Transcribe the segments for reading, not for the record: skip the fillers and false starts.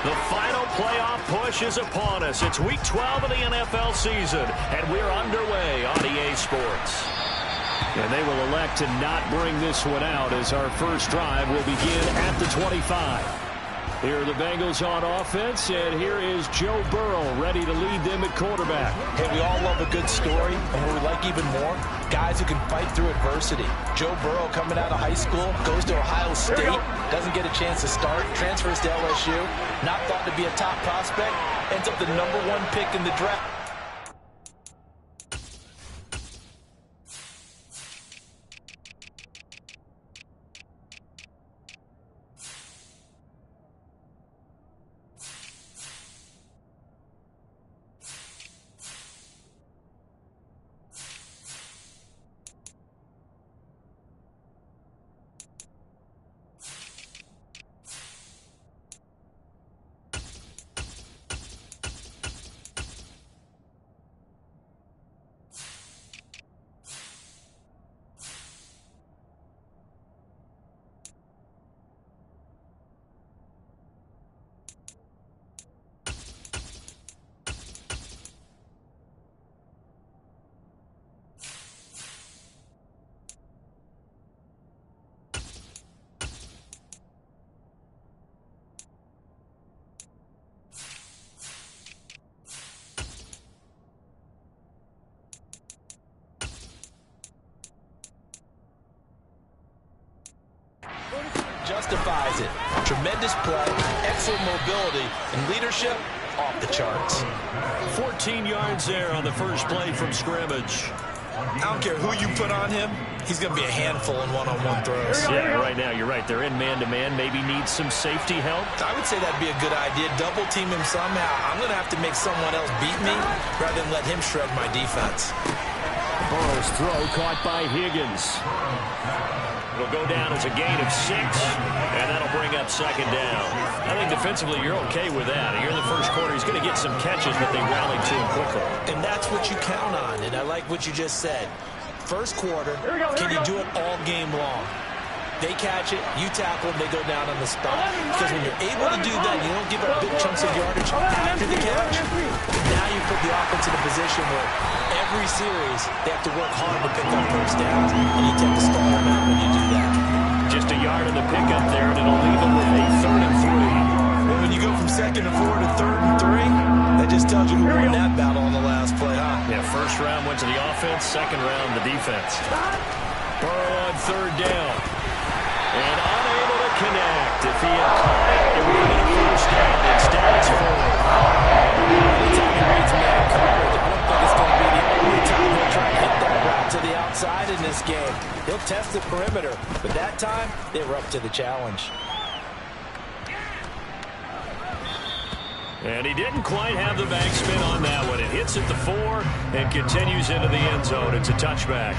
The final playoff push is upon us. It's Week 12 of the NFL season, and we're underway on EA Sports. And they will elect to not bring this one out as our first drive will begin at the 25. Here are the Bengals on offense, and here is Joe Burrow ready to lead them at quarterback. Hey, we all love a good story, and what we like even more, guys who can fight through adversity. Joe Burrow coming out of high school, goes to Ohio State, doesn't get a chance to start, transfers to LSU, not thought to be a top prospect, ends up the #1 pick in the draft. Justifies it. Tremendous play, excellent mobility, and leadership off the charts. 14 yards there on the first play from scrimmage. I don't care who you put on him, he's going to be a handful in one-on-one throws. Yeah, right now, you're right. They're in man-to-man. Maybe needs some safety help. I would say that'd be a good idea. Double team him somehow. I'm going to have to make someone else beat me rather than let him shred my defense. Burrow's throw caught by Higgins. It'll go down as a gain of 6, and that'll bring up second down. I think defensively you're okay with that. Here in the first quarter, he's going to get some catches, but they rallied to him quickly. And that's what you count on, and I like what you just said. First quarter, can you do it all game long? They catch it, you tackle them, they go down on the spot. Because when you're able to do that, you don't give up big chunks of yardage after the catch. Now you put the offense in a position where every series they have to work hard to pick up first downs, and you tend to stall them out when you do that. Just a yard in the pickup there, and it'll leave them with a 3rd and 3. Well, when you go from 2nd and 4 to 3rd and 3, that just tells you who won that battle on the last play, huh? Yeah, first round went to the offense, second round the defense. Burrow on 3rd down. And unable to connect. If he had caught it, it would have been a first down. Instead, it's 4. Anytime he reads man coverage, I don't think it's going to be the only time he'll try to hit that route to the outside in this game. He'll test the perimeter, but that time, they were up to the challenge. And he didn't quite have the backspin on that one. It hits at the 4 and continues into the end zone. It's a touchback.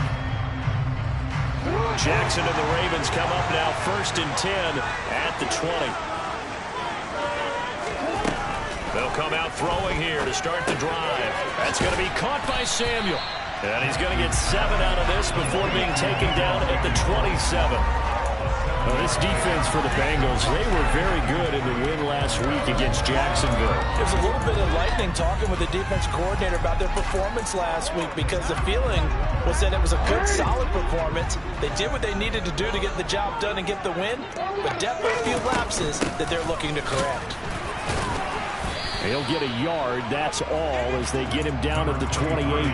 Jackson and the Ravens come up now 1st and 10 at the 20. They'll come out throwing here to start the drive. That's going to be caught by Samuel. And he's going to get 7 out of this before being taken down at the 27. Well, this defense for the Bengals, they were very good in the win last week against Jacksonville. There's a little bit of lightning talking with the defense coordinator about their performance last week because the feeling was that it was a good, solid performance. They did what they needed to do to get the job done and get the win, but definitely a few lapses that they're looking to correct. He'll get a yard, that's all, as they get him down at the 28.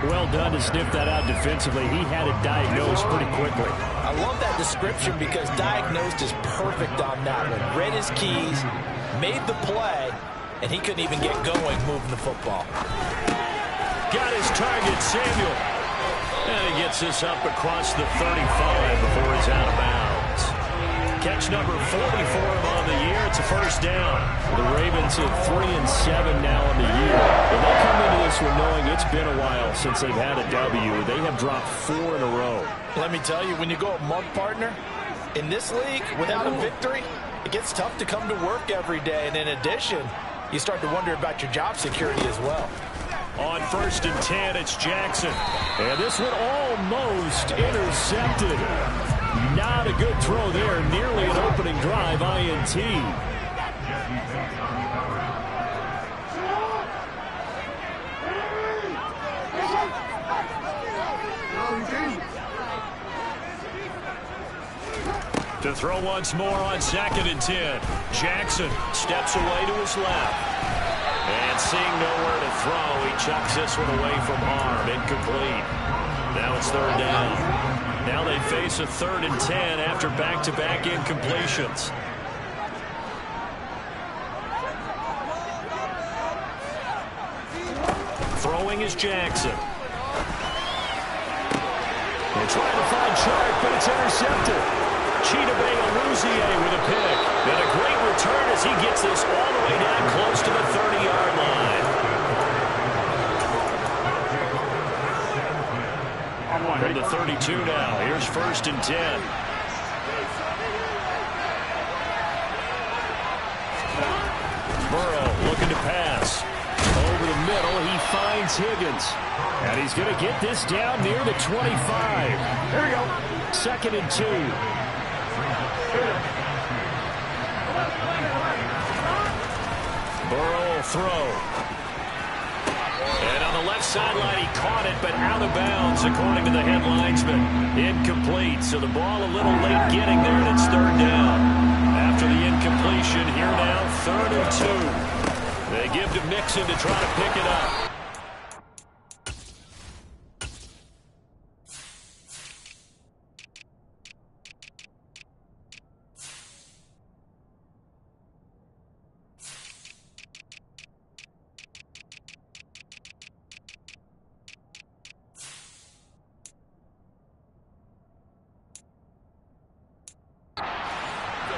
Well done to sniff that out defensively. He had it diagnosed pretty quickly. I love that description because diagnosed is perfect on that one. Read his keys, made the play, and he couldn't even get going moving the football. Got his target, Samuel. And he gets this up across the 35 before he's out of bounds. Catch number 44 on the year. It's a first down. The Ravens at 3-7 now on the year. And they come into this one knowing it's been a while since they've had a W. They have dropped 4 in a row. Let me tell you, when you go a mug partner, in this league, without a victory, it gets tough to come to work every day. And in addition, you start to wonder about your job security as well. On 1st and 10, it's Jackson. And this one almost intercepted. Not a good throw there. Nearly an opening drive INT. To throw once more on 2nd and 10. Jackson steps away to his left. And seeing nowhere to throw, he chucks this one away from harm. Incomplete. Now it's 3rd down. Now they face a 3rd and 10 after back-to-back incompletions. Throwing is Jackson. They're trying to find Chark, but it's intercepted. Chidobe-Awuzie with a pick. And a great return as he gets this all the way down close to the 30-yard line. From the 32 now. Here's 1st and 10. Burrow looking to pass. Over the middle, he finds Higgins. And he's going to get this down near the 25. Here we go. 2nd and 2. Burrow will throw. And on the left sideline, he caught it, but out of bounds, according to the head linesman. Incomplete, so the ball a little late getting there, and it's 3rd down. After the incompletion, here now, 3rd and 2. They give to Mixon to try to pick it up.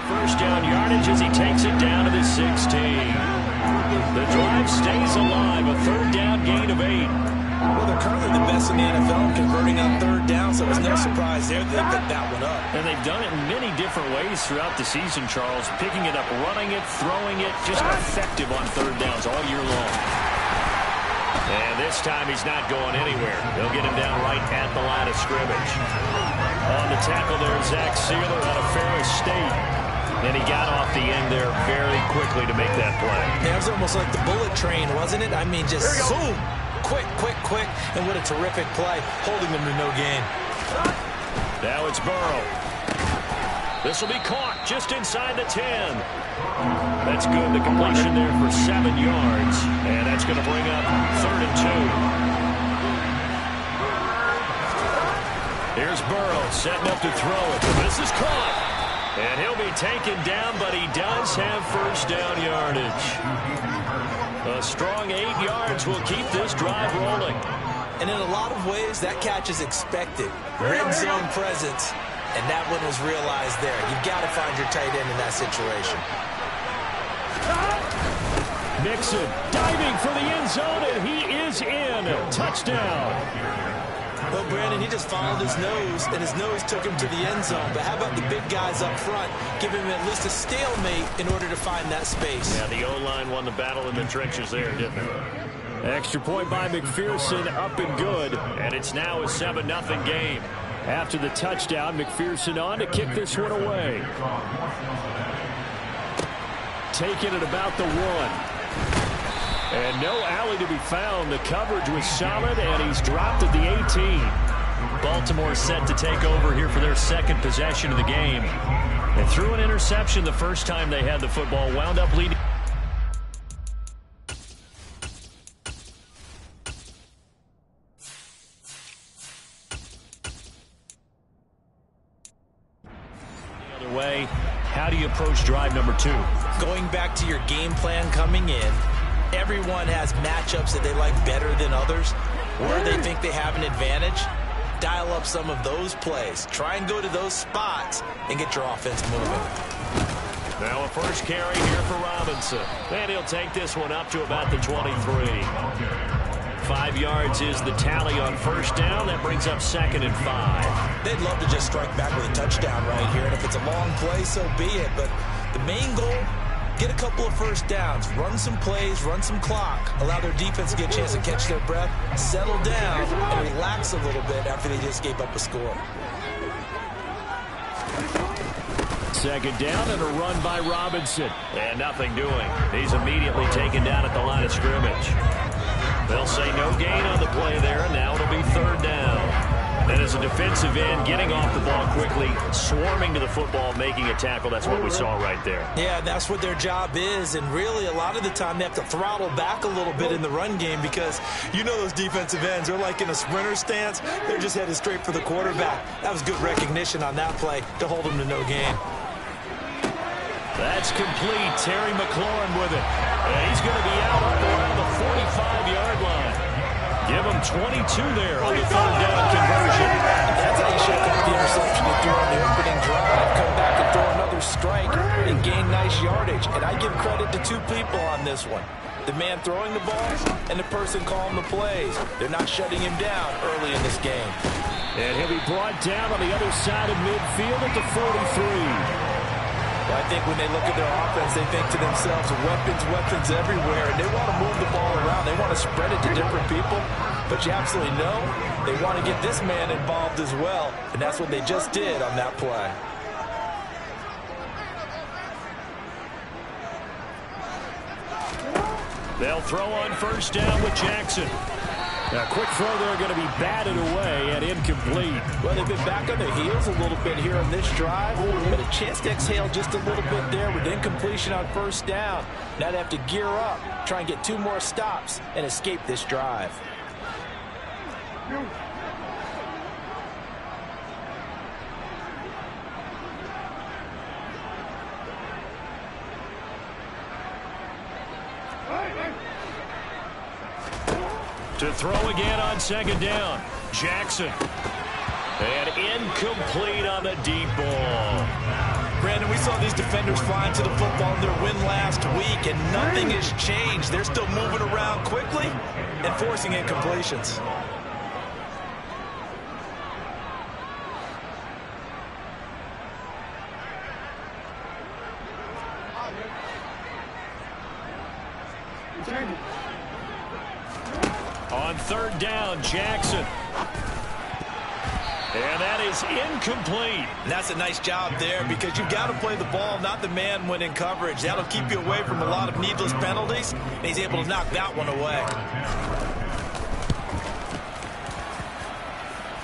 First down yardage as he takes it down to the 16. The drive stays alive, a 3rd down gain of 8. Well, they're currently the best in the NFL converting on 3rd down, so it was no surprise there they picked that one up. And they've done it in many different ways throughout the season, Charles. Picking it up, running it, throwing it, just effective on 3rd downs all year long. And this time he's not going anywhere. They'll get him down right at the line of scrimmage. On the tackle there, Zach Sealer out of Ferris State. And he got off the end there very quickly to make that play. Yeah, it was almost like the bullet train, wasn't it? I mean, just zoom. Quick, quick, quick. And what a terrific play, holding them to no gain. Now it's Burrow. This will be caught just inside the 10. That's good. The completion there for 7 yards. And that's going to bring up 3rd and 2. Here's Burrow setting up to throw it. This is caught. And he'll be taken down, but he does have 1st down yardage. A strong 8 yards will keep this drive rolling. And in a lot of ways, that catch is expected. Red zone presence. And that one was realized there. You've got to find your tight end in that situation. Mixon diving for the end zone, and he is in. Touchdown. Well, Brandon, he just followed his nose, and his nose took him to the end zone. But how about the big guys up front? Give him at least a stalemate in order to find that space. Yeah, the O-line won the battle in the trenches there, didn't it? Extra point by McPherson, up and good. And it's now a 7-0 game. After the touchdown, McPherson on to kick this one away. Taking it about the 1. And no alley to be found. The coverage was solid, and he's dropped at the 18. Baltimore set to take over here for their 2nd possession of the game. They threw an interception the first time they had the football, wound up leading. The other way, how do you approach drive number 2? Going back to your game plan coming in, everyone has matchups that they like better than others, where they think they have an advantage. Dial up some of those plays. Try and go to those spots and get your offense moving. Now a first carry here for Robinson. And he'll take this one up to about the 23. 5 yards is the tally on 1st down. That brings up 2nd and 5. They'd love to just strike back with a touchdown right here. And if it's a long play, so be it. But the main goal, get a couple of 1st downs, run some plays, run some clock, allow their defense to get a chance to catch their breath, settle down, and relax a little bit after they just gave up a score. second down and a run by Robinson. And nothing doing. He's immediately taken down at the line of scrimmage. They'll say no gain on the play there, and now it'll be third down. And as a defensive end, getting off the ball quickly, swarming to the football, making a tackle, that's what we saw right there. Yeah, that's what their job is, and really a lot of the time they have to throttle back a little bit in the run game because you know those defensive ends, they're like in a sprinter stance. They're just headed straight for the quarterback. That was good recognition on that play to hold them to no gain. That's complete. Terry McLaurin with it. And he's going to be out up around the 45-yard line. Give him 22 there on the third down conversion. That's how you shake off the interception you threw on the opening drive. Come back and throw another strike and gain nice yardage. And I give credit to two people on this one. The man throwing the ball and the person calling the plays. They're not shutting him down early in this game. And he'll be brought down on the other side of midfield at the 43. Well, I think when they look at their offense, they think to themselves, weapons everywhere, and they want to move the ball around. They want to spread it to different people, but you absolutely know they want to get this man involved as well, and that's what they just did on that play. They'll throw on first down with Jackson. A quick throw there going to be batted away and incomplete. Well, they've been back on their heels a little bit here on this drive, but a chance to exhale just a little bit there with incompletion on first down. Now they have to gear up, try and get 2 more stops, and escape this drive. To throw again on second down. Jackson. And incomplete on the deep ball. Brandon, we saw these defenders flying to the football in their win last week, and nothing has changed. They're still moving around quickly and forcing incompletions. On third down, Jackson. And that is incomplete. And that's a nice job there because you've got to play the ball, not the man when in coverage. That'll keep you away from a lot of needless penalties, and he's able to knock that one away.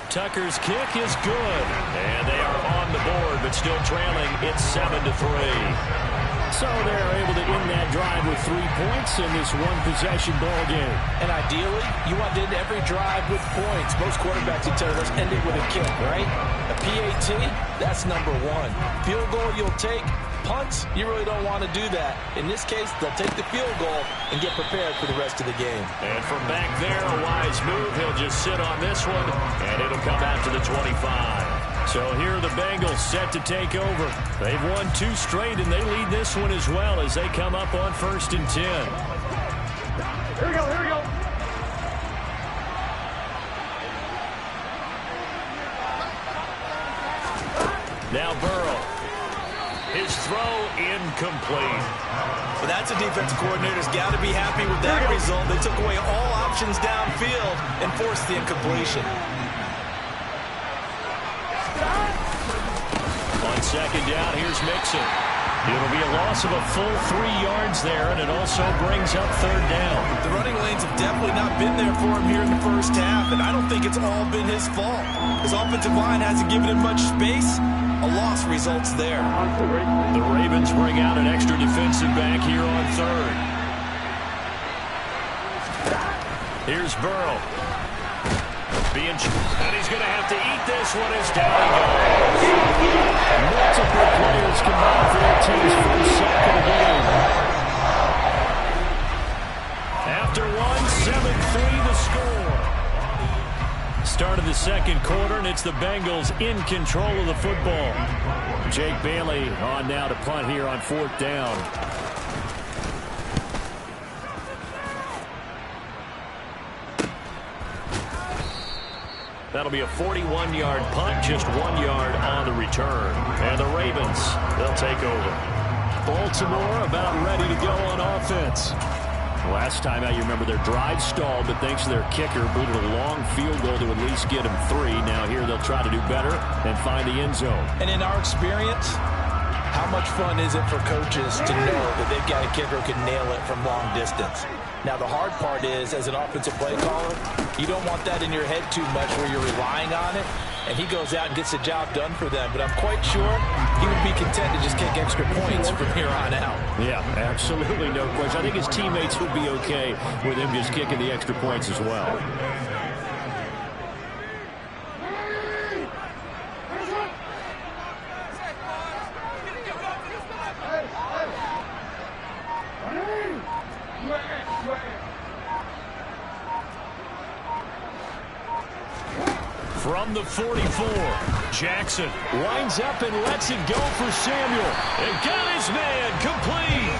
Tucker's kick is good. And they are on the board, but still trailing. It's 7-3. So they're able to end that drive with 3 points in this one-possession ball game. And ideally, you want to end every drive with points. Most quarterbacks would tell you, let's end it with a kick, right? A PAT, that's number 1. Field goal you'll take. Punts, you really don't want to do that. In this case, they'll take the field goal and get prepared for the rest of the game. And from back there, a wise move. He'll just sit on this one, and it'll come out to the 25. So here are the Bengals set to take over. They've won 2 straight, and they lead this one as well as they come up on 1st and 10. Here we go, here we go. Now Burrow. His throw incomplete. Well, that's a defensive coordinator's got to be happy with that result. They took away all options downfield and forced the incompletion. On second down, here's Mixon. It'll be a loss of a full 3 yards there, and it also brings up third down. The running lanes have definitely not been there for him here in the first half, and I don't think it's all been his fault. His offensive line hasn't given him much space. A loss results there. The Ravens bring out an extra defensive back here on third. Here's Burrow. And he's going to have to eat this one as down he goes. Multiple players combined for their team's first sack of the game. After 7-3 the score. Start of the second quarter, and it's the Bengals in control of the football. Jake Bailey on now to punt here on 4th down. That'll be a 41-yard punt, just 1 yard on the return. And the Ravens, they'll take over. Baltimore about ready to go on offense. Last time out, you remember their drive stalled, but thanks to their kicker, booted a long field goal to at least get them 3. Now here they'll try to do better and find the end zone. And in our experience, How much fun is it for coaches to know that they've got a kicker who can nail it from long distance? Now, the hard part is, as an offensive play caller, you don't want that in your head too much where you're relying on it, and he goes out and gets the job done for them. But I'm quite sure he would be content to just kick extra points from here on out. Yeah, absolutely no question. I think his teammates would be okay with him just kicking the extra points as well. From the 44, Jackson winds up and lets it go for Samuel. And got his man complete.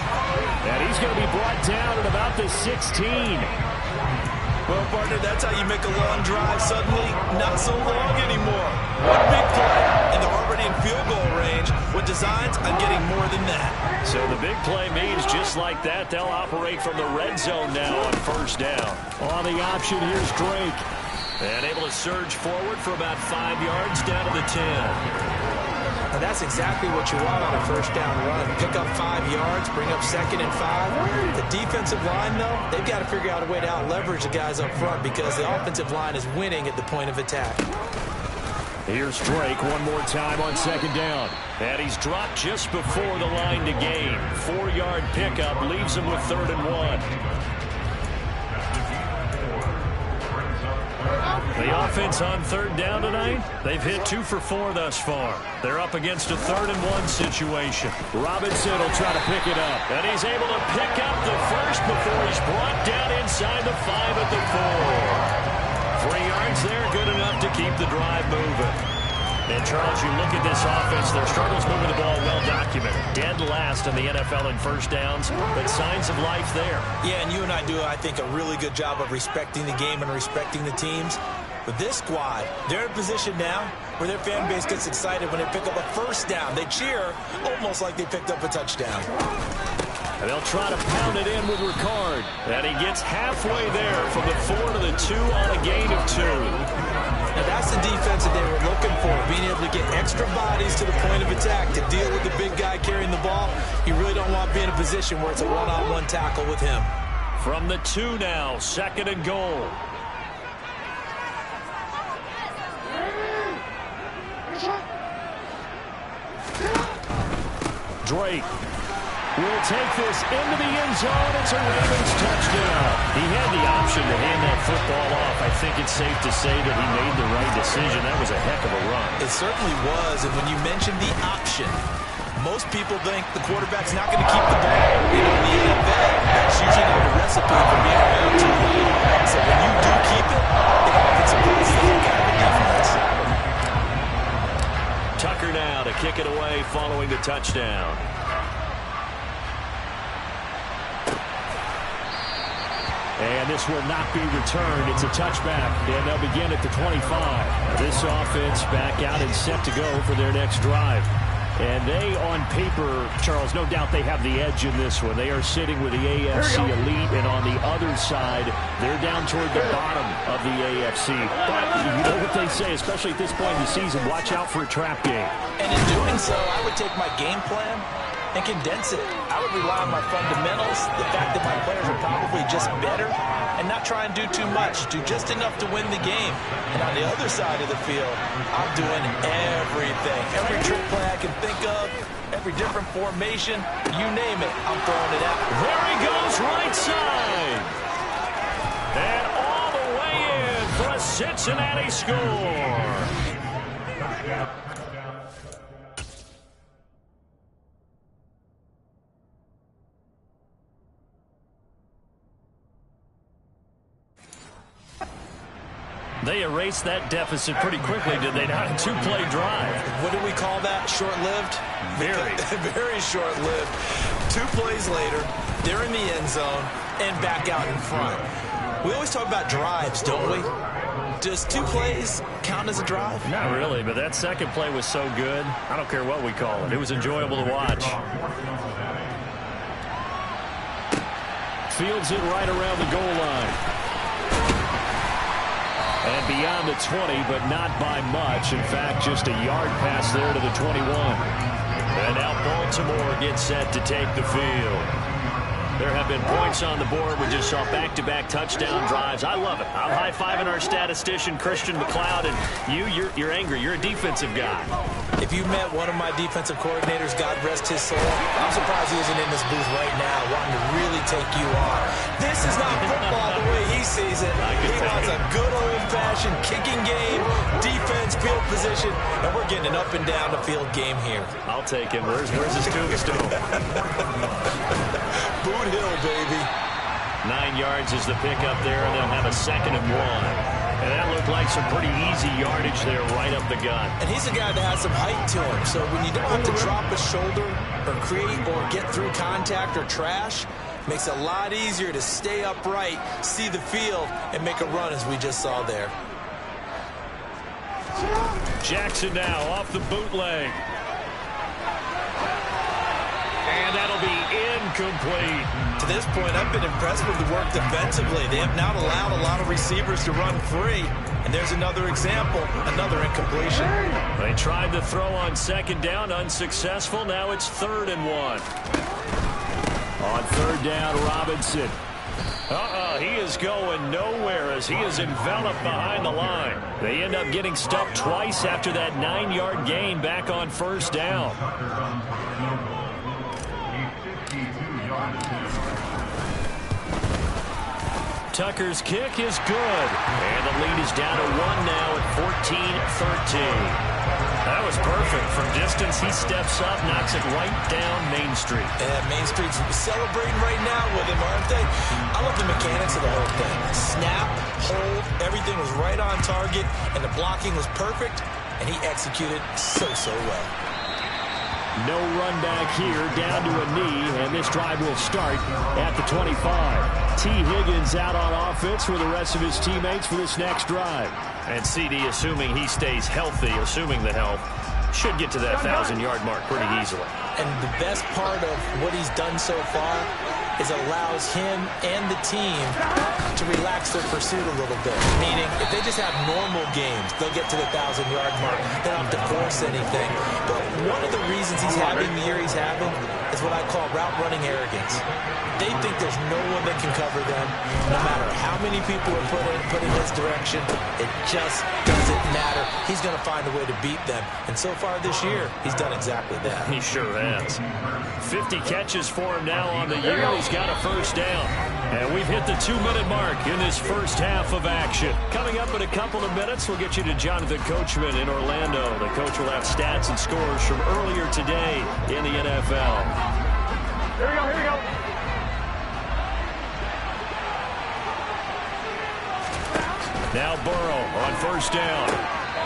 And he's going to be brought down at about the 16. Well, partner, that's how you make a long drive suddenly not so long anymore. One big play, and they're already in field goal range with designs on getting more than that. So the big play means just like that, they'll operate from the red zone now on first down. On the option, here's Drake. And able to surge forward for about 5 yards down to the 10. And that's exactly what you want on a first down run. Pick up 5 yards, bring up 2nd and 5. The defensive line, though, they've got to figure out a way to out-leverage the guys up front because the offensive line is winning at the point of attack. Here's Drake one more time on 2nd down. And he's dropped just before the line to gain. 4-yard pickup leaves him with 3rd and 1. The offense on 3rd down tonight, they've hit 2 for 4 thus far. They're up against a 3rd and 1 situation. Robinson will try to pick it up. And he's able to pick up the first before he's brought down inside the 5 at the 4. 3 yards there, good enough to keep the drive moving. And, Charles, you look at this offense, their struggles moving the ball well documented. Dead last in the NFL in first downs, but signs of life there. Yeah, and you and I do, I think, a really good job of respecting the game and respecting the teams. But this squad, they're in a position now where their fan base gets excited when they pick up a first down. They cheer almost like they picked up a touchdown. And they'll try to pound it in with Ricard. And he gets halfway there from the 4 to the 2 on a gain of 2. Now that's the defense that they were looking for, being able to get extra bodies to the point of attack to deal with the big guy carrying the ball. You really don't want to be in a position where it's a one-on-one tackle with him. From the 2 now, 2nd and goal. Drake will take this into the end zone. It's a Ravens touchdown. He had the option to hand that football off. I think it's safe to say that he made the right decision. That was a heck of a run. It certainly was. And when you mentioned the option, most people think the quarterback's not going to keep the ball. You know, in the NFL, that's usually not a recipe for being around too long. So when you do keep it, it often surprises the heck out of the defense. Tucker now to kick it away following the touchdown. And this will not be returned. It's a touchback, and they'll begin at the 25. This offense back out and set to go for their next drive. And they, on paper, Charles, no doubt they have the edge in this one. They are sitting with the AFC elite, and on the other side, they're down toward the bottom of the AFC. But you know what they say, especially at this point in the season, watch out for a trap game. And in doing so, I would take my game plan and condense it. I would rely on my fundamentals, the fact that my players are probably just better, and not try and do too much. Do just enough to win the game. And on the other side of the field, I'm doing everything. Every trick play I can think of, every different formation, you name it, I'm throwing it out. There he goes, right side. And all the way in for a Cincinnati score. They erased that deficit pretty quickly, did they not? A 2-play drive. What do we call that? Short-lived? Very. Very short-lived. 2 plays later, they're in the end zone and back out in front. We always talk about drives, don't we? Does 2 plays count as a drive? Not really, but that second play was so good. I don't care what we call it. It was enjoyable to watch. Fields it right around the goal line. And beyond the 20, but not by much. In fact, just a yard pass there to the 21. And now Baltimore gets set to take the field. There have been points on the board. We just saw back-to-back touchdown drives. I love it. I'm high-fiving our statistician, Christian McLeod, and you're angry. You're a defensive guy. If you met one of my defensive coordinators, God rest his soul, I'm surprised he isn't in this booth right now wanting to really take you on. This is not football the way he sees it. He wants a good old-fashioned kicking game, defense, field position, and we're getting an up-and-down-the-field game here. I'll take him. Where's his tombstone? Boot Hill, baby. 9 yards is the pickup there, and they'll have a 2nd and 1. And that looked like some pretty easy yardage there right up the gut. And he's a guy that has some height to him, so when you don't have to drop a shoulder or create or get through contact or trash, makes it a lot easier to stay upright, see the field, and make a run as we just saw there. Jackson now off the bootleg. And that'll be incomplete. To this point, I've been impressed with the work defensively. They have not allowed a lot of receivers to run free. And there's another example, another incompletion. They tried to throw on 2nd down, unsuccessful. Now it's 3rd and 1. On 3rd down, Robinson. He is going nowhere as he is enveloped behind the line. They end up getting stuck twice after that 9-yard gain back on 1st down. Tucker's kick is good. And the lead is down to 1 now at 14-13. That was perfect. From distance, he steps up, knocks it right down Main Street. Yeah, Main Street's celebrating right now with him, aren't they? I love the mechanics of the whole thing. Snap, hold, everything was right on target, and the blocking was perfect, and he executed so well. No run back here, down to a knee, and this drive will start at the 25. T. Higgins out on offense with the rest of his teammates for this next drive. And CD, assuming he stays healthy, assuming the health, should get to that 1,000-yard mark pretty easily. And the best part of what he's done so far is allows him and the team to relax their pursuit a little bit. Meaning, if they just have normal games, they'll get to the 1,000-yard mark. They don't have to force anything. But one of the reasons he's having the year he's having is what I call route-running arrogance. They think there's no one that can cover them. No matter how many people are put in his direction, it just doesn't matter. He's going to find a way to beat them. And so far this year, he's done exactly that. He sure has. 50 catches for him now on the year. He's got a 1st down. And we've hit the 2-minute mark in this first half of action. Coming up in a couple of minutes, we'll get you to Jonathan Coachman in Orlando. The coach will have stats and scores from earlier today in the NFL. Here we go. Now Burrow on 1st down.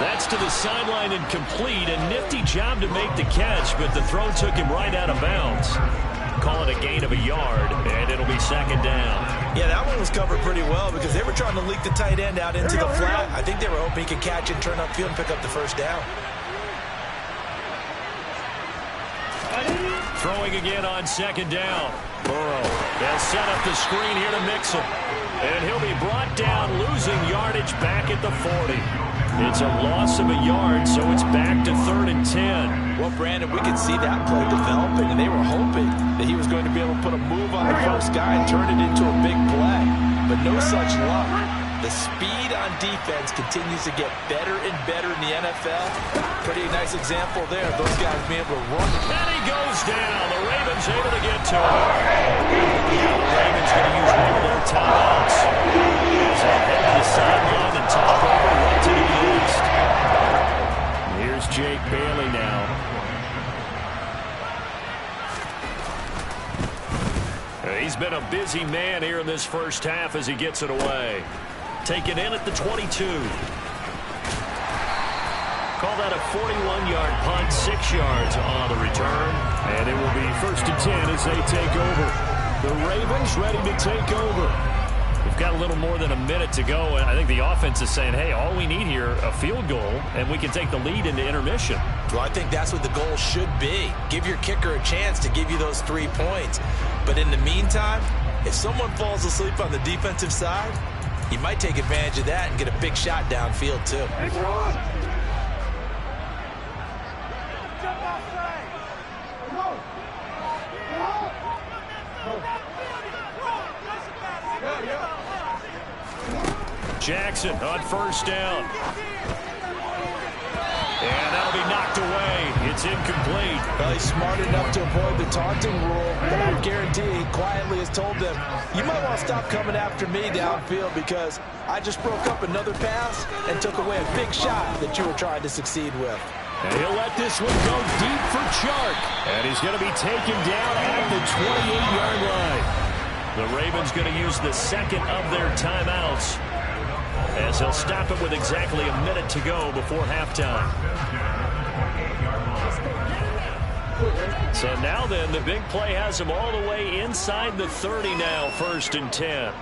That's to the sideline and complete. A nifty job to make the catch, but the throw took him right out of bounds. Call it a gain of a yard, and it'll be 2nd down. Yeah, that one was covered pretty well because they were trying to leak the tight end out into the flat. I think they were hoping he could catch it, turn upfield, and pick up the 1st down. Throwing again on 2nd down. Burrow, they'll set up the screen here to mix him. And he'll be brought down, losing yardage back at the 40. It's a loss of a yard, so it's back to 3rd and 10. Well, Brandon, we could see that play developing, and they were hoping that he was going to be able to put a move on the first guy and turn it into a big play. But no such luck. The speed on defense continues to get better and better in the NFL. Pretty nice example there. Those guys being able to run. And he goes down. The Ravens able to get to him. Now the Ravens going to use one of their timeouts as they head to the sideline and talk over what to do next. Here's Jake Bailey now. He's been a busy man here in this first half as he gets it away. Taken in at the 22. Call that a 41-yard punt, 6 yards on the return. And it will be 1st and 10 as they take over. The Ravens ready to take over. We've got a little more than a minute to go, and I think the offense is saying, hey, all we need here, a field goal, and we can take the lead into intermission. Well, I think that's what the goal should be. Give your kicker a chance to give you those 3 points. But in the meantime, if someone falls asleep on the defensive side, you might take advantage of that and get a big shot downfield, too. Jackson on first down. And that'll be knocked away. It's incomplete. Well, he's smart enough to avoid the taunting rule, but I guarantee he quietly has told them, you might want to stop coming after me downfield because I just broke up another pass and took away a big shot that you were trying to succeed with. And he'll let this one go deep for Chark. And he's going to be taken down at the 28-yard line. The Ravens going to use the second of their timeouts, as they'll stop it with exactly a minute to go before halftime. So now then, the big play has them all the way inside the 30 now, 1st and 10.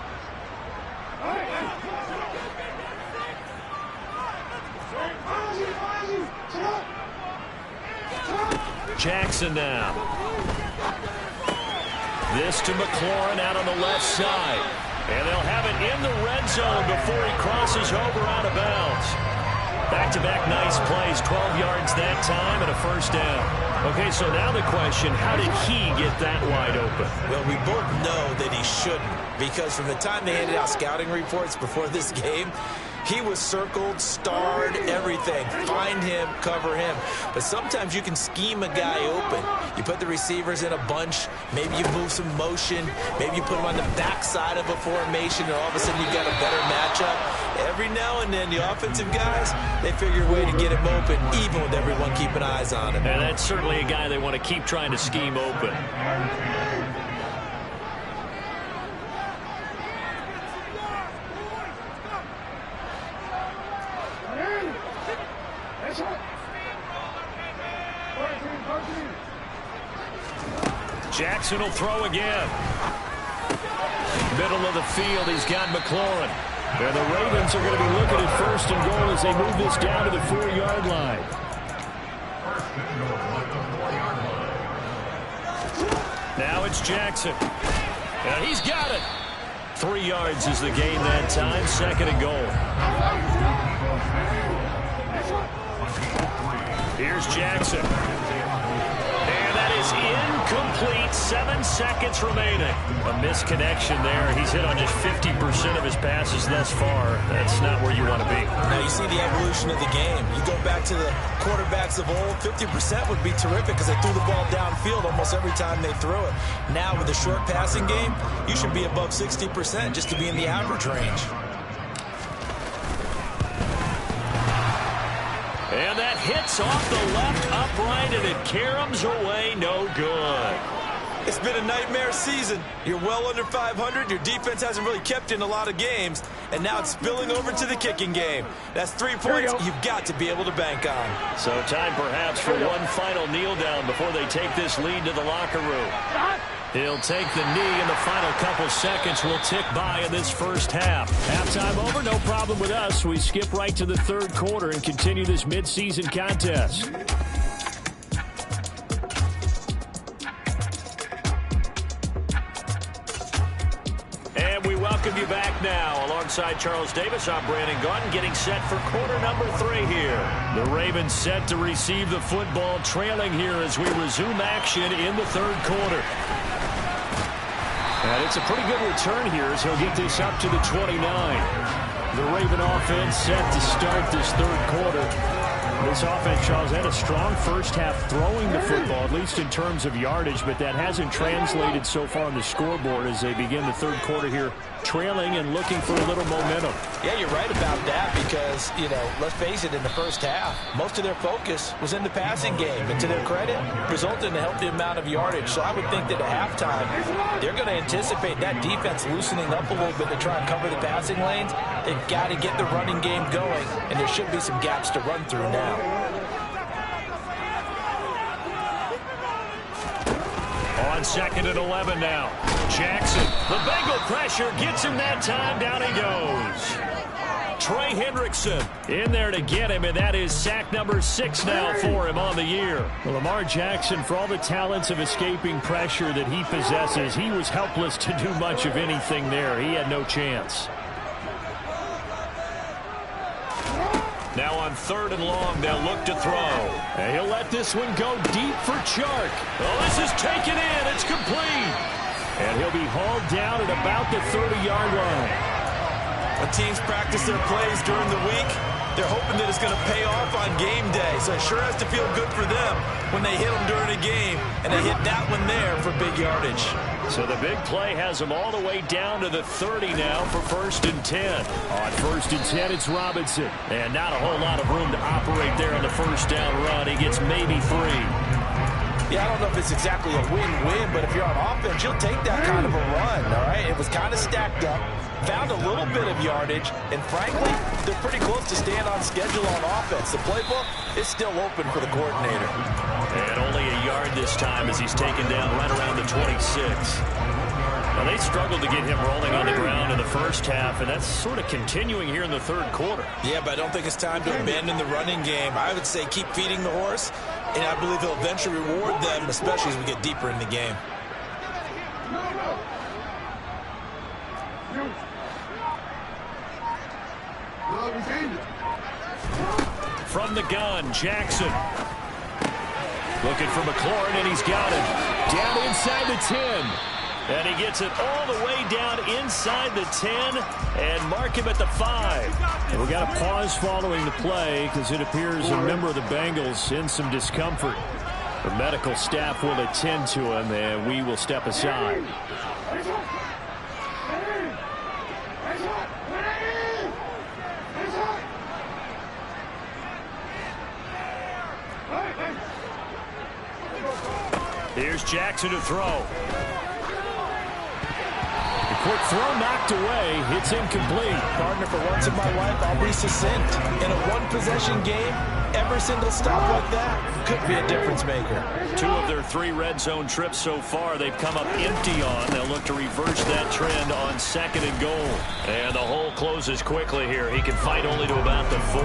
Jackson now. This to McLaurin out on the left side. And they'll have it in the red zone before he crosses over out of bounds. Back-to-back nice plays, 12 yards that time and a first down. Okay, so now the question, how did he get that wide open? Well, we both know that he shouldn't, because from the time they handed out scouting reports before this game, he was circled, starred, everything. Find him, cover him. But sometimes you can scheme a guy open. You put the receivers in a bunch. Maybe you move some motion. Maybe you put them on the backside of a formation, and all of a sudden you've got a better matchup. Every now and then, the offensive guys, they figure a way to get him open, even with everyone keeping eyes on him. And that's certainly a guy they want to keep trying to scheme open. Jackson will throw again. Middle of the field, he's got McLaurin. And the Ravens are going to be looking at 1st and goal as they move this down to the 4-yard line. Now it's Jackson. And he's got it. 3 yards is the gain that time, 2nd and goal. Here's Jackson. And that is incomplete. 7 seconds remaining. A misconnection there. He's hit on just 50% of his passes thus far. That's not where you want to be. Now you see the evolution of the game. You go back to the quarterbacks of old, 50% would be terrific because they threw the ball downfield almost every time they threw it. Now with the short passing game, you should be above 60% just to be in the average range. And that hits off the left upright, and it caroms away, no good. It's been a nightmare season. You're well under 500. Your defense hasn't really kept in a lot of games, and now it's spilling over to the kicking game. That's 3 points you've got to be able to bank on. So time perhaps for one final kneel down before they take this lead to the locker room. He'll take the knee, and the final couple seconds will tick by in this first half. Halftime over, no problem with us. We skip right to the 3rd quarter and continue this midseason contest. And we welcome you back now. Alongside Charles Davis, I'm Brandon Gaudin, getting set for quarter number 3 here. The Ravens set to receive the football, trailing here as we resume action in the 3rd quarter. And it's a pretty good return here as he'll get this up to the 29. The Raven offense set to start this 3rd quarter. This offense, Charles, had a strong first half throwing the football, at least in terms of yardage, but that hasn't translated so far on the scoreboard as they begin the 3rd quarter here, trailing and looking for a little momentum. Yeah, you're right about that because, you know, let's face it, in the first half, most of their focus was in the passing game. And to their credit, resulted in a healthy amount of yardage. So I would think that at halftime, they're going to anticipate that defense loosening up a little bit to try and cover the passing lanes. They've got to get the running game going, and there should be some gaps to run through now. On 2nd and 11 now. Jackson, the Bengal pressure gets him that time. Down he goes. Trey Hendrickson in there to get him, and that is sack number 6 now for him on the year. Well, Lamar Jackson, for all the talents of escaping pressure that he possesses, he was helpless to do much of anything there. He had no chance. Now on 3rd and long, they'll look to throw. And he'll let this one go deep for Chark. Oh, this is taken in. It's complete. And he'll be hauled down at about the 30-yard line. When teams practice their plays during the week, they're hoping that it's going to pay off on game day. So it sure has to feel good for them when they hit them during a game, and they hit that one there for big yardage. So the big play has them all the way down to the 30 now for 1st and 10. On 1st and 10, it's Robinson. And not a whole lot of room to operate there on the 1st down run. He gets maybe 3. Yeah, I don't know if it's exactly a win-win, but if you're on offense, you'll take that kind of a run, all right? It was kind of stacked up, found a little bit of yardage, and frankly, they're pretty close to staying on schedule on offense. The playbook is still open for the coordinator. And only a yard this time as he's taken down right around the 26. Well, they struggled to get him rolling on the ground in the first half, and that's sort of continuing here in the 3rd quarter. Yeah, but I don't think it's time to abandon the running game. I would say keep feeding the horse, and I believe he'll eventually reward them, especially as we get deeper in the game. From the gun, Jackson. Looking for McLaurin, and he's got him. Down inside the 10. And he gets it all the way down inside the 10 and mark him at the 5. And we got a pause following the play because it appears a member of the Bengals in some discomfort. The medical staff will attend to him, and we will step aside. Here's Jackson to throw. Quick throw knocked away. It's incomplete. Partner, for once in my life, I'll be succinct. In a one-possession game, every single stop like that could be a difference maker. 2 of their 3 red zone trips so far they've come up empty on. They'll look to reverse that trend on 2nd and goal. And the hole closes quickly here. He can fight only to about the 4.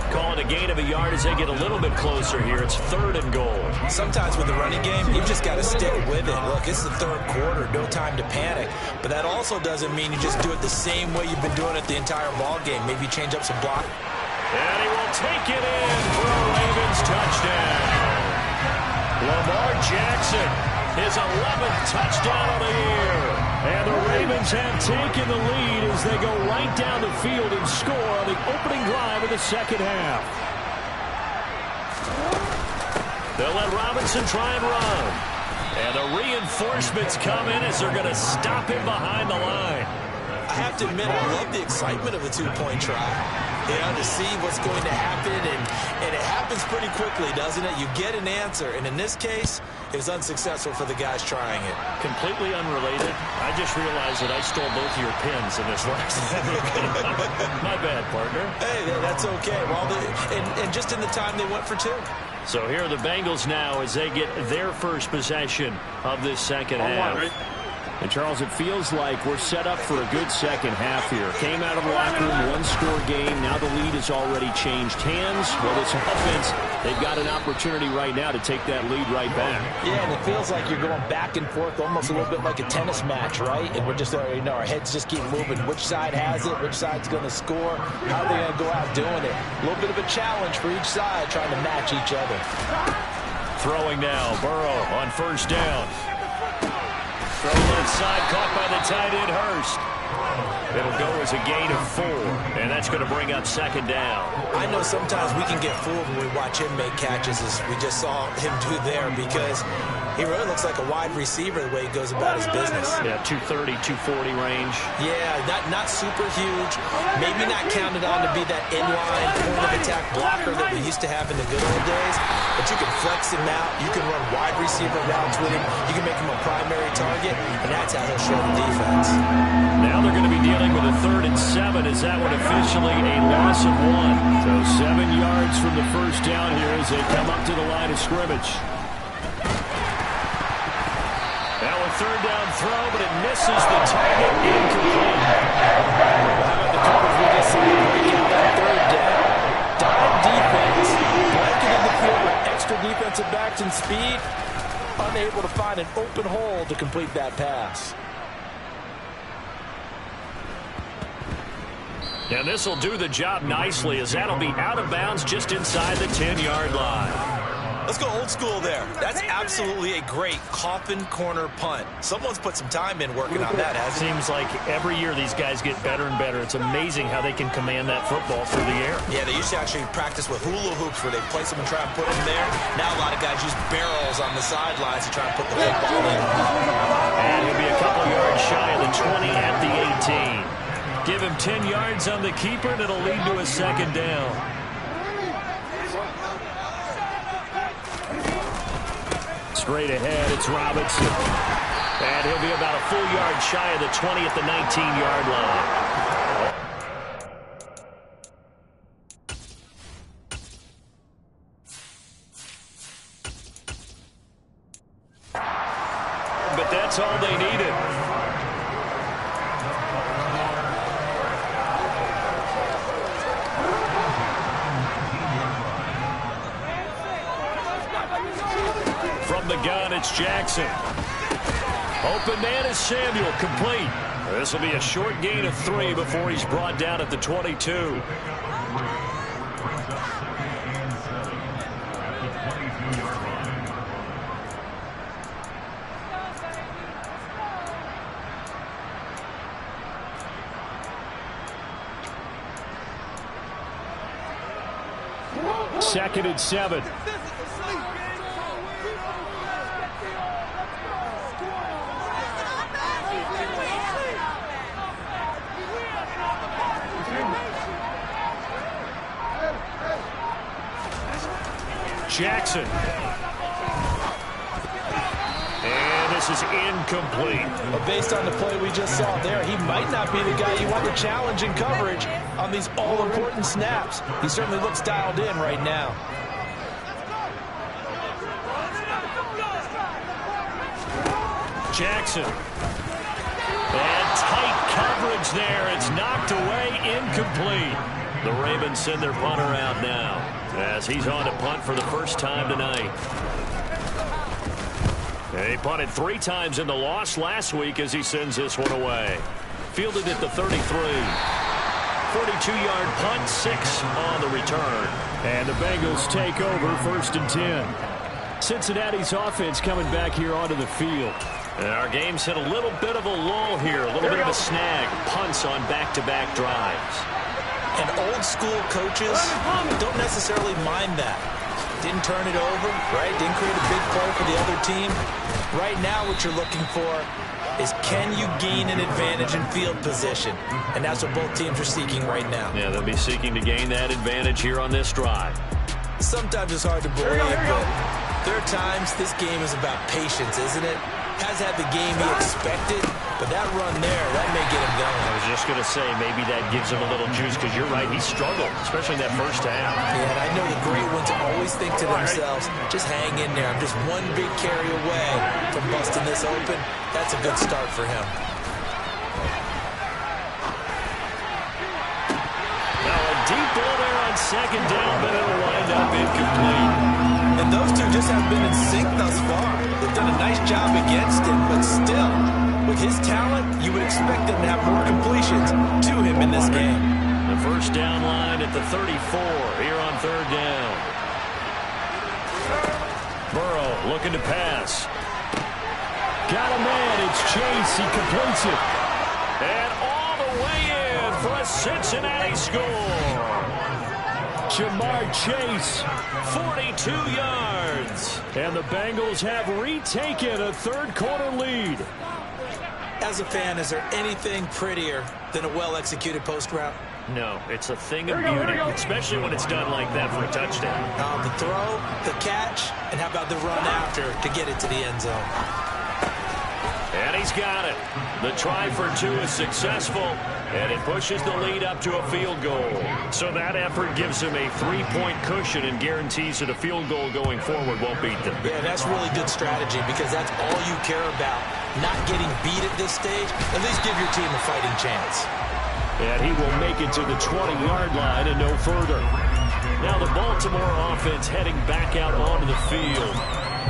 Calling a gain of a yard as they get a little bit closer here. It's 3rd and goal. Sometimes with the running game, you've just got to stick with it. Look, it's the 3rd quarter. No time to panic. But that also doesn't mean you just do it the same way you've been doing it the entire ball game. Maybe change up some block. And he will take it in for a Ravens touchdown. Lamar Jackson, his 11th touchdown of the year. And the Ravens have taken the lead as they go right down the field and score on the opening drive of the 2nd half. They'll let Robinson try and run. And the reinforcements come in as they're going to stop him behind the line. I have to admit, I love the excitement of a 2-point try. You know, to see what's going to happen, and it happens pretty quickly, doesn't it? You get an answer, and in this case, it was unsuccessful for the guys trying it. Completely unrelated. I just realized that I stole both of your pins in this last game. My bad, partner. Hey, that's okay. Well, and just in the time they went for 2. So here are the Bengals now as they get their first possession of this 2nd half. And, Charles, it feels like we're set up for a good 2nd half here. Came out of the locker room, 1-score game. Now the lead has already changed hands. Well, this offense, they've got an opportunity right now to take that lead right back. Yeah, and it feels like you're going back and forth almost a little bit like a tennis match, right? And we're just, you know, our heads just keep moving. Which side has it? Which side's going to score? How are they going to go out doing it? A little bit of a challenge for each side trying to match each other. Throwing now, Burrow on 1st down. Throw left side, caught by the tight end, Hurst. It'll go as a gain of 4, and that's going to bring up 2nd down. I know sometimes we can get fooled when we watch him make catches, as we just saw him do there, because he really looks like a wide receiver the way he goes about his business. Yeah, 230, 240 range. Yeah, not super huge. Maybe not counted on to be that inline point-of-attack blocker that we used to have in the good old days, but you can flex him out. You can run wide receiver routes with him. You can make him a primary target, and that's how he'll show the defense. Now they're going to be dealing with a 3rd and 7. Is that one officially a loss of 1? So 7 yards from the 1st down here as they come up to the line of scrimmage. Now a 3rd down throw, but it misses the target. Incomplete. How about the coverage we just saw break out that 3rd down? Dime defense, blanketed the field with extra defensive backs and speed, unable to find an open hole to complete that pass. And this will do the job nicely, as that'll be out of bounds just inside the 10-yard line. Let's go old school there. That's absolutely a great coffin corner punt. Someone's put some time in working on that, hasn't it? Seems like every year these guys get better and better. It's amazing how they can command that football through the air. Yeah, they used to actually practice with hula hoops where they place them and try and put them there. Now a lot of guys use barrels on the sidelines to try and put the football in. And he'll be a couple yards shy of the 20 at the 18. Give him 10 yards on the keeper, and it'll lead to a second down. Straight ahead, it's Robinson. And he'll be about a full yard shy of the 20 at the 19-yard line. But that's all they needed. From the gun, it's Jackson. Open man is Samuel, complete. This will be a short gain of 3 before he's brought down at the 22. Second and 7. Jackson. And this is incomplete. But based on the play we just saw there, he might not be the guy you want to challenge in coverage on these all-important snaps. He certainly looks dialed in right now. Jackson. And tight coverage there. It's knocked away, incomplete. The Ravens send their punter out now, as he's on to punt for the first time tonight. He punted 3 times in the loss last week as he sends this one away. Fielded at the 33. 42-yard punt, 6 on the return. And the Bengals take over, first and 10. Cincinnati's offense coming back here onto the field. And our game's hit a little bit of a lull here, a little bit of a snag. Punts on back-to-back drives. And old-school coaches don't necessarily mind that. Didn't turn it over, right? Didn't create a big play for the other team. Right now what you're looking for is, can you gain an advantage in field position? And that's what both teams are seeking right now. Yeah, they'll be seeking to gain that advantage here on this drive. Sometimes it's hard to believe, but there are times this game is about patience, isn't it? Has had the game he expected, but that run there, that may get him going. I was just going to say, maybe that gives him a little juice, because you're right, he struggled, especially in that first half. Yeah, and I know the great ones always think to themselves, just hang in there. I'm just one big carry away from busting this open. That's a good start for him. Now a deep ball there on second down, but it'll wind up incomplete. And those two just have been in sync thus far. They've done a nice job against him, but still, with his talent, you would expect them to have more completions to him in this game. The first down line at the 34 here on third down. Burrow looking to pass. Got a man, it's Chase, he completes it. And all the way in for a Cincinnati score. Jamar Chase, 42 yards. And the Bengals have retaken a third-quarter lead. As a fan, is there anything prettier than a well-executed post route? No, it's a thing of beauty, especially when it's done like that for a touchdown. The throw, the catch, and how about the run after to get it to the end zone? And he's got it. The try for 2 is successful, and it pushes the lead up to a field goal. So that effort gives him a 3-point cushion and guarantees that a field goal going forward won't beat them. Yeah, that's really good strategy, because that's all you care about. Not getting beat at this stage, at least give your team a fighting chance. And he will make it to the 20-yard line and no further. Now the Baltimore offense heading back out onto the field.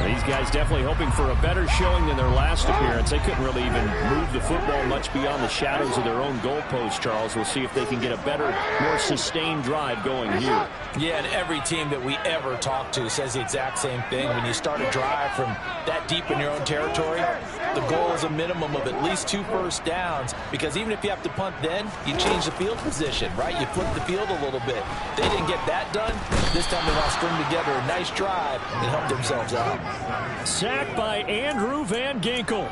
These these guys definitely hoping for a better showing than their last appearance. They couldn't really even move the football much beyond the shadows of their own goalpost, Charles. We'll see if they can get a better, more sustained drive going here. Yeah, and every team that we ever talk to says the exact same thing. When you start a drive from that deep in your own territory, the goal is a minimum of at least 2 first downs, because even if you have to punt then, you change the field position, right? You flip the field a little bit. They didn't get that done. This time they want to string together a nice drive and help themselves out. Sacked by Andrew Van Ginkel.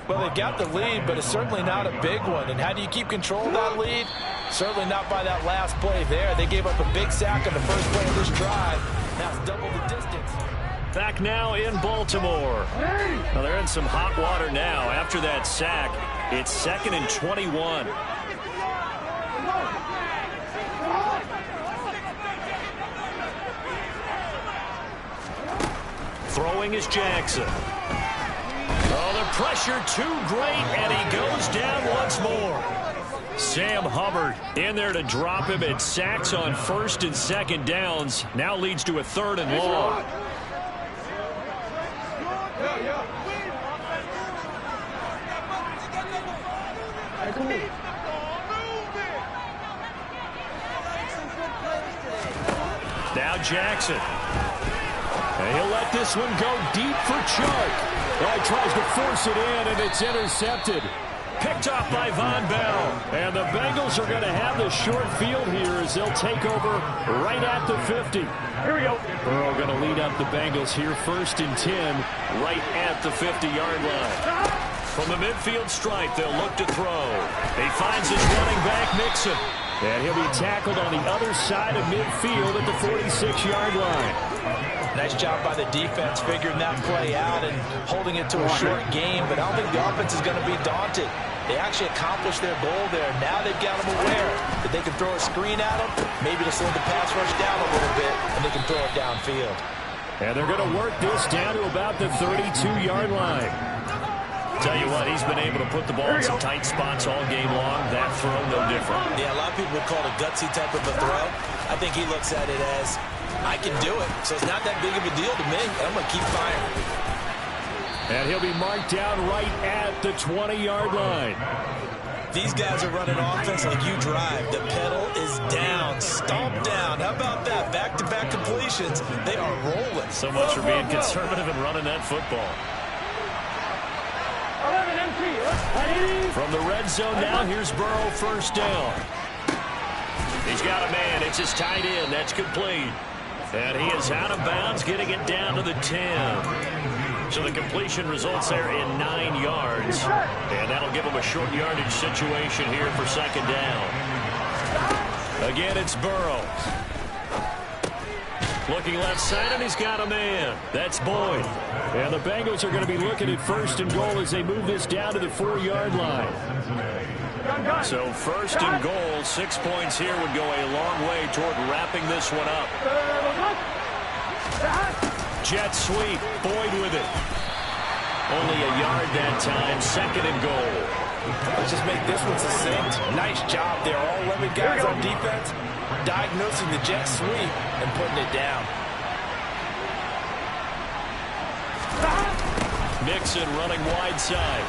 Well, they got the lead, but it's certainly not a big one. And how do you keep control of that lead? Certainly not by that last play there. They gave up a big sack on the first play of this drive. Now it's double the distance. Back now in Baltimore. Well, they're in some hot water now. After that sack, it's 2nd and 21. Throwing is Jackson. Oh, the pressure too great, and he goes down once more. Sam Hubbard in there to drop him. It sacks on 1st and 2nd downs. Now leads to a 3rd and long. Now Jackson. And he'll let this one go deep for Chark. Well, he tries to force it in, and it's intercepted. Picked off by Von Bell. And the Bengals are going to have the short field here as they'll take over right at the 50. Here we go. Burrow going to lead up the Bengals here 1st and 10 right at the 50-yard line. From the midfield stripe, they'll look to throw. He finds his running back, Mixon. And he'll be tackled on the other side of midfield at the 46-yard line. Nice job by the defense figuring that play out and holding it to a short game, but I don't think the offense is going to be daunted. They actually accomplished their goal there. Now they've got them aware that they can throw a screen at them, maybe to slow the pass rush down a little bit, and they can throw it downfield. And they're going to work this down to about the 32-yard line. Tell you what, he's been able to put the ball in some tight spots all game long. That throw, no different. Yeah, a lot of people would call it a gutsy type of a throw. I think he looks at it as, I can do it, so it's not that big of a deal to me. I'm going to keep firing. And he'll be marked down right at the 20-yard line. These guys are running offense like you drive. The pedal is down, stomp down. How about that? Back-to-back completions. They are rolling. So much for being conservative and running that football. From the red zone now, here's Burrow, 1st down. He's got a man. It's his tight end. That's complete. And he is out of bounds, getting it down to the 10. So the completion results there in 9 yards. And that'll give him a short yardage situation here for 2nd down. Again, it's Burrow. Looking left side, and he's got a man. That's Boyd. And the Bengals are going to be looking at 1st and goal as they move this down to the 4-yard line. So 1st and goal, 6 points here would go a long way toward wrapping this one up. Jet sweep, Boyd with it. Only a yard that time, 2nd and goal. Let's just make this one succinct. Nice job there. All 11 guys on defense diagnosing the jet sweep and putting it down. Mixon running wide side.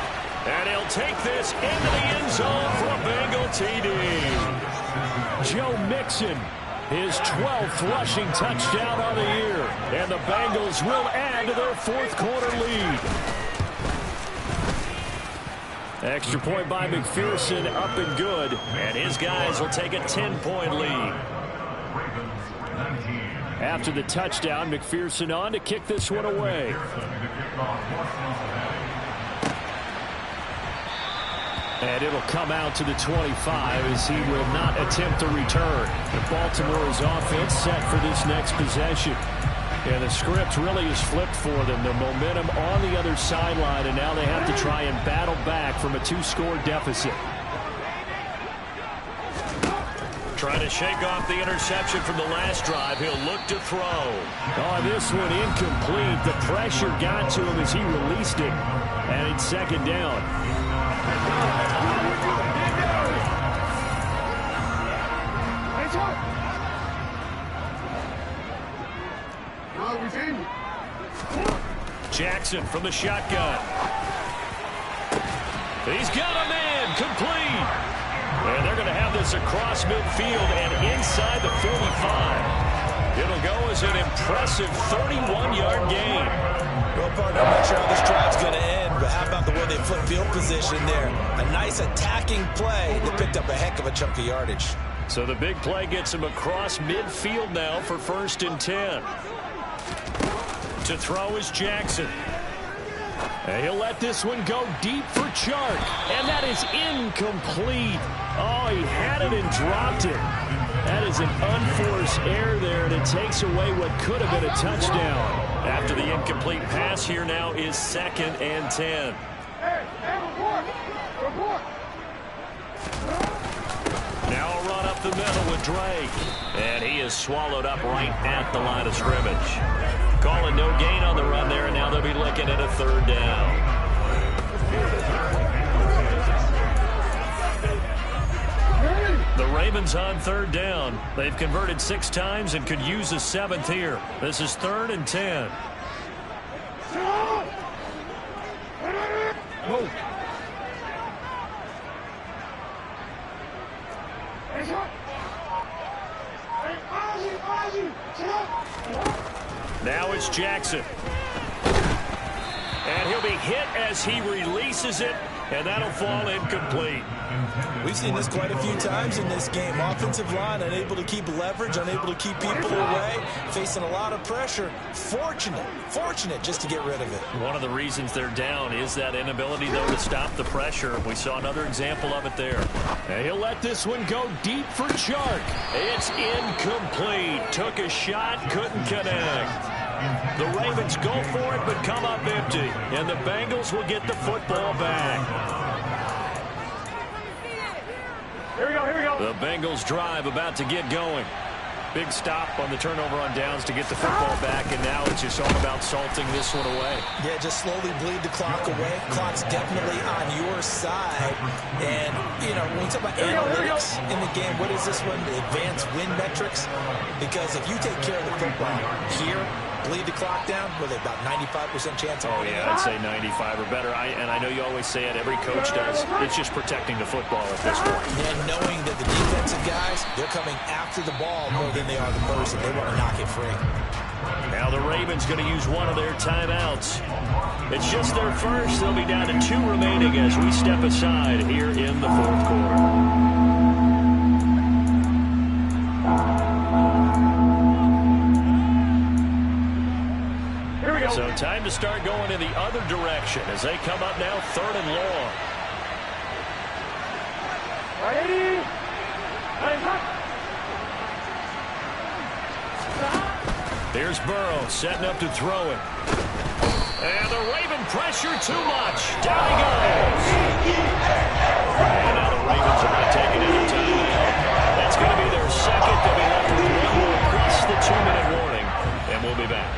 And he'll take this into the end zone for a Bengal TD. Joe Mixon, his 12th rushing touchdown on the year. And the Bengals will add to their 4th quarter lead. Extra point by McPherson, up and good. And his guys will take a 10-point lead. After the touchdown, McPherson on to kick this one away. And it'll come out to the 25 as he will not attempt to return. Baltimore's offense set for this next possession. And the script really is flipped for them. The momentum on the other sideline, and now they have to try and battle back from a 2-score deficit. Trying to shake off the interception from the last drive. He'll look to throw. Oh, this one incomplete. The pressure got to him as he released it. And it's 2nd down. Jackson from the shotgun. He's got a man, complete. And they're going to have this across midfield and inside the 45. It'll go as an impressive 31-yard gain. Well, partner, I'm not sure how this drive's going to end, but how about the way they flip field position there? A nice attacking play that picked up a heck of a chunk of yardage. So the big play gets him across midfield now for 1st and 10. To throw is Jackson. And he'll let this one go deep for Chark. And that is incomplete. Oh, he had it and dropped it. That is an unforced error there, and it takes away what could have been a touchdown. After the incomplete pass, here now is 2nd and 10. Now a run up the middle with Drake. And he is swallowed up right at the line of scrimmage. Calling no gain on the run there, and now they'll be looking at a 3rd down. The Ravens on 3rd down. They've converted 6 times and could use a 7th here. This is 3rd and 10. Whoa. Now it's Jackson. And he'll be hit as he releases it, and that'll fall incomplete. We've seen this quite a few times in this game. Offensive line unable to keep leverage, unable to keep people away, facing a lot of pressure. Fortunate just to get rid of it. One of the reasons they're down is that inability, though, to stop the pressure. We saw another example of it there. And he'll let this one go deep for Chark. It's incomplete. Took a shot, couldn't connect. The Ravens go for it, but come up empty. And the Bengals will get the football back. Here we go. The Bengals drive about to get going. Big stop on the turnover on downs to get the football back, and now it's just all about salting this one away. Yeah, just slowly bleed the clock away. Clock's definitely on your side. And, you know, when we talk about analytics in the game, what is this one? The advanced win metrics? Because if you take care of the football here, bleed the clock down, with about 95% chance of winning. Yeah, I'd say 95 or better. And I know you always say it, every coach does. It's just protecting the football at this point. And knowing that the defensive guys, they're coming after the ball more than they are the person. They want to knock it free. Now the Ravens going to use one of their timeouts. It's just their first. They'll be down to 2 remaining as we step aside here in the 4th quarter. So time to start going in the other direction as they come up now 3rd and long. Here's Burrow setting up to throw it. And the Raven pressure too much. Down he goes. And now the Ravens are going to take it into time. That's going to be their 2nd. They'll be left with 1 more plus the 2-minute warning. And we'll be back.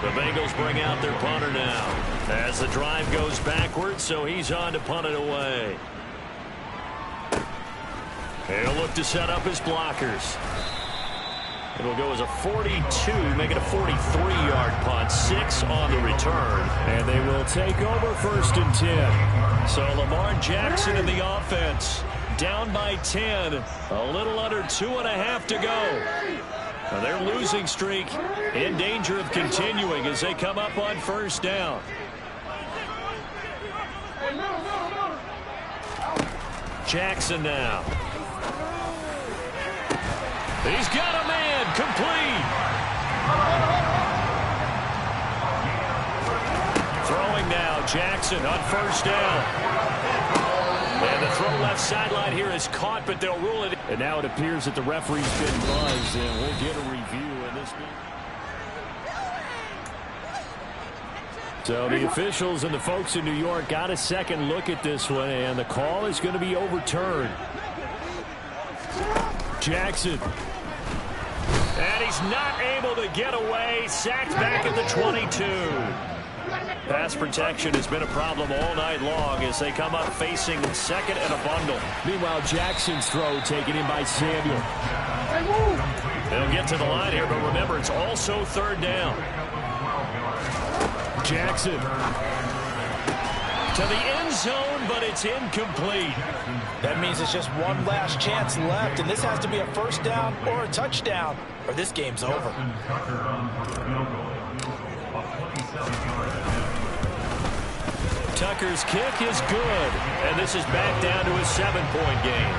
The Bengals bring out their punter now as the drive goes backwards, so he's on to punt it away. He'll look to set up his blockers. It'll go as a 42, make it a 43-yard punt, 6 on the return. And they will take over 1st and 10. So Lamar Jackson in the offense, down by 10, a little under 2.5 to go. Now their losing streak in danger of continuing as they come up on 1st down. Jackson now. He's got a man, complete. Throwing now, Jackson on 1st down. And the throw left sideline here is caught, but they'll rule it. And now it appears that the referee's been buzzed, and we'll get a review in this game. So the officials and the folks in New York got a second look at this one, and the call is going to be overturned. Jackson. And he's not able to get away. Sacked back at the 22. Pass protection has been a problem all night long as they come up facing 2nd and a bundle. Meanwhile, Jackson's throw taken in by Samuel. They'll get to the line here, but remember, it's also 3rd down. Jackson. To the end zone, but it's incomplete. That means it's just one last chance left, and this has to be a first down or a touchdown, or this game's over. Tucker's kick is good, and this is back down to a 7-point game.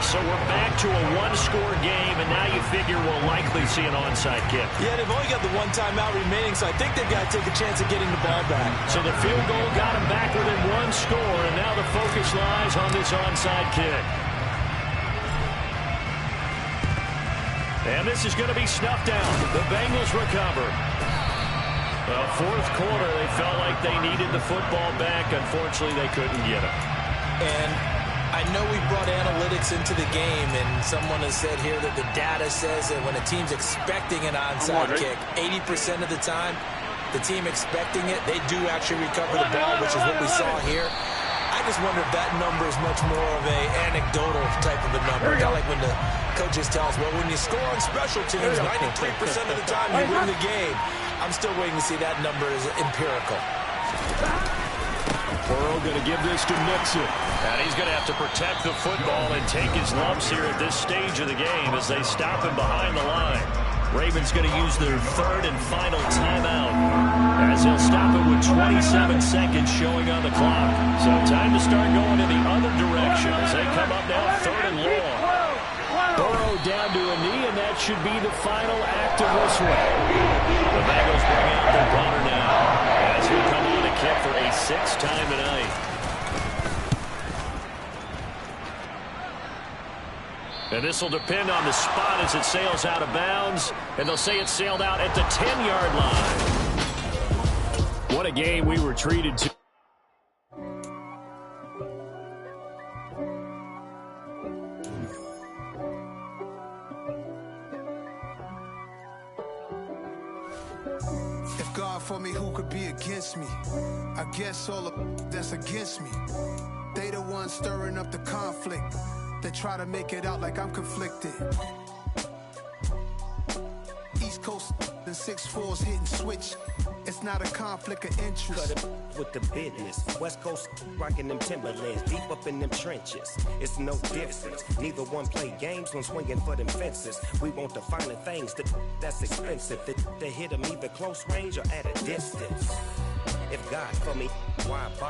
So we're back to a one-score game, and now you figure we'll likely see an onside kick. Yeah, they've only got the one timeout remaining, so I think they've got to take a chance of getting the ball back. So the field goal got them back within one score, and now the focus lies on this onside kick. And this is going to be snuffed out. The Bengals recover. Well, fourth quarter, they felt like they needed the football back. Unfortunately, they couldn't get it. And I know we brought analytics into the game, and someone has said here that the data says that when a team's expecting an onside kick, 80% of the time, the team expecting it, they do actually recover the ball, which is what we saw here. I just wonder if that number is much more of a anecdotal type of a number. Kind of like when the coaches tell us, well, when you score on special teams, 93% of the time you win the game. I'm still waiting to see that number is empirical. Burrow going to give this to Mixon. And he's going to have to protect the football and take his lumps here at this stage of the game as they stop him behind the line. Ravens going to use their third and final timeout as he'll stop it with 27 seconds showing on the clock. So time to start going in the other direction as they come up now third and long. Burrow down to a knee, and that should be the final act of this one. The Bengals bring out their punter now as he'll come on to kick for a sixth time tonight. And this will depend on the spot as it sails out of bounds. And they'll say it sailed out at the 10-yard line. What a game we were treated to. If God for me, who could be against me? I guess all of that's against me. They the ones stirring up the conflict. They try to make it out like I'm conflicted. East Coast and 6'4's hitting switch. It's not a conflict of interest. Cut it with the business. West Coast rocking them Timberlands, deep up in them trenches. It's no difference. Neither one play games when swinging for them fences. We want the finer things that's expensive. They hit them either close range or at a distance. If God for me, why bother?